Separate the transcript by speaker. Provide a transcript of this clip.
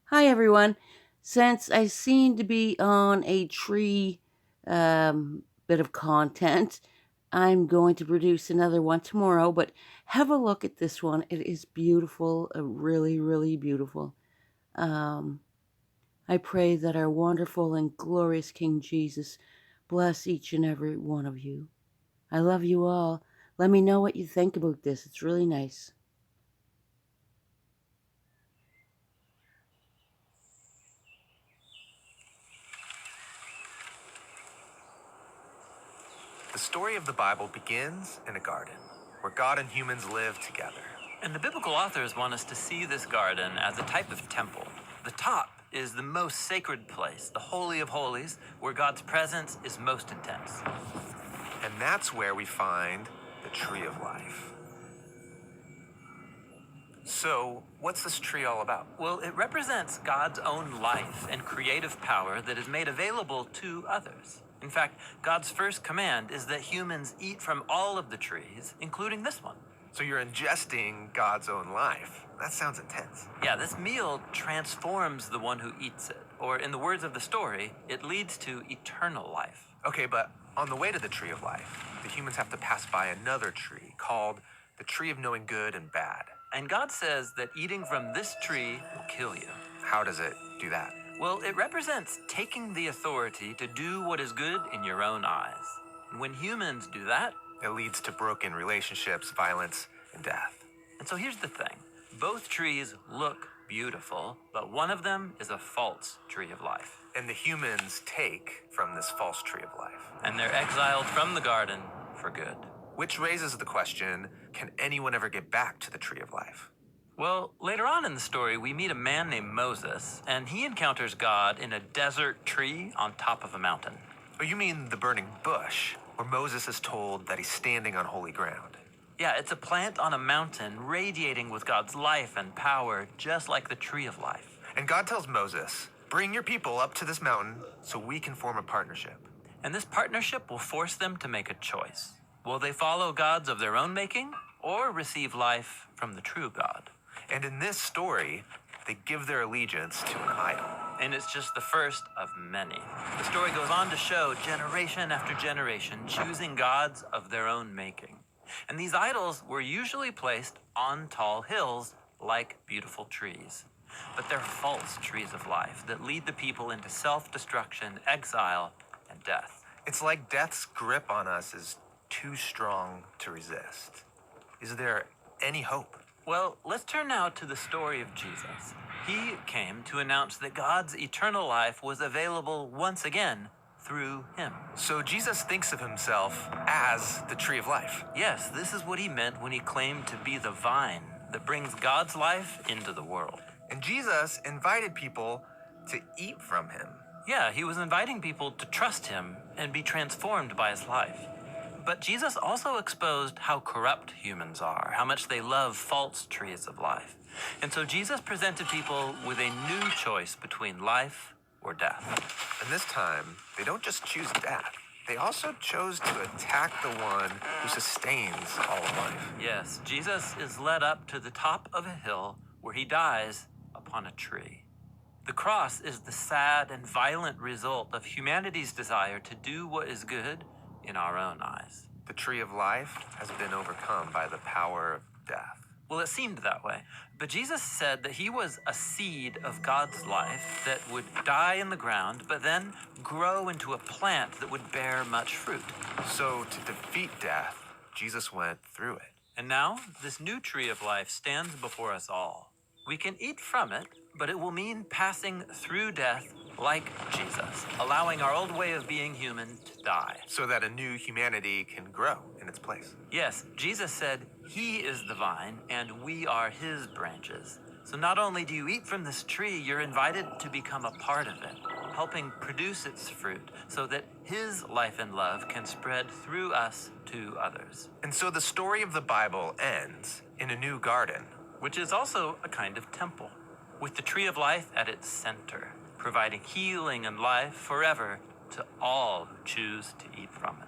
Speaker 1: Hi, everyone. Since I seem to be on a tree bit of content, I'm going to produce another one tomorrow, but have a look at this one. It is beautiful, really, really beautiful. Um, I pray that our wonderful and glorious King Jesus bless each and every one of you. I love you all. Let me know what you think about this. It's really nice.
Speaker 2: The story of the Bible begins in a garden where God and humans live together.
Speaker 3: And the biblical authors want us to see this garden as a type of temple. The top is the most sacred place, the Holy of Holies, where God's presence is most intense.
Speaker 2: And that's where we find the tree of life. So, what's this tree all about?
Speaker 3: Well, it represents God's own life and creative power that is made available to others. In fact, God's first command is that humans eat from all of the trees, including this one.
Speaker 2: So, you're ingesting God's own life. That sounds intense.
Speaker 3: Yeah, this meal transforms the one who eats it. Or, in the words of the story, it leads to eternal life.
Speaker 2: Okay, but on the way to the tree of life, the humans have to pass by another tree called the tree of knowing good and bad.
Speaker 3: And God says that eating from this tree will kill you.
Speaker 2: How does it do that?
Speaker 3: Well, it represents taking the authority to do what is good in your own eyes. And when humans do that,
Speaker 2: It leads to broken relationships, violence, and death.
Speaker 3: and so here's the thing. Both trees look beautiful, but one of them is a false tree of life.
Speaker 2: And the humans take from this false tree of life.
Speaker 3: And they're exiled from the garden for good.
Speaker 2: Which raises the question, can anyone ever get back to the tree of life?
Speaker 3: Well, later on in the story, we meet a man named Moses, and he encounters God in a desert tree on top of a mountain.
Speaker 2: Oh, you mean the burning bush, where Moses is told that he's standing on holy ground.
Speaker 3: Yeah, it's a plant on a mountain radiating with God's life and power, just like the tree of life.
Speaker 2: And God tells Moses, bring your people up to this mountain so we can form a partnership.
Speaker 3: And this partnership will force them to make a choice. Will they follow gods of their own making or receive life from the true God?
Speaker 2: And in this story, they give their allegiance to an idol.
Speaker 3: And it's just the first of many. The story goes on to show generation after generation choosing gods of their own making. And these idols were usually placed on tall hills like beautiful trees. But they're false trees of life that lead the people into self-destruction, exile, and death.
Speaker 2: It's like death's grip on us is too strong to resist. Is there any hope?
Speaker 3: Well, let's turn now to the story of Jesus. He came to announce that God's eternal life was available once again through him.
Speaker 2: So Jesus thinks of himself as the tree of life.
Speaker 3: Yes, this is what he meant when he claimed to be the vine that brings God's life into the world.
Speaker 2: And Jesus invited people to eat from him.
Speaker 3: Yeah, he was inviting people to trust him and be transformed by his life. But Jesus also exposed how corrupt humans are, how much they love false trees of life. And so Jesus presented people with a new choice between life or death.
Speaker 2: And this time, they don't just choose death. They also chose to attack the one who sustains all of life.
Speaker 3: Yes, Jesus is led up to the top of a hill where he dies upon a tree. The cross is the sad and violent result of humanity's desire to do what is good in our own eyes.
Speaker 2: The tree of life has been overcome by the power of death.
Speaker 3: Well, it seemed that way. But Jesus said that he was a seed of God's life that would die in the ground, but then grow into a plant that would bear much fruit.
Speaker 2: So to defeat death, Jesus went through it.
Speaker 3: And now, this new tree of life stands before us all. We can eat from it, but it will mean passing through death like Jesus, allowing our old way of being human to die.
Speaker 2: So that a new humanity can grow in its place.
Speaker 3: Yes, Jesus said he is the vine and we are his branches. So not only do you eat from this tree, you're invited to become a part of it, helping produce its fruit so that his life and love can spread through us to others.
Speaker 2: And so the story of the Bible ends in a new garden,
Speaker 3: which is also a kind of temple, with the tree of life at its center, providing healing and life forever to all who choose to eat from it.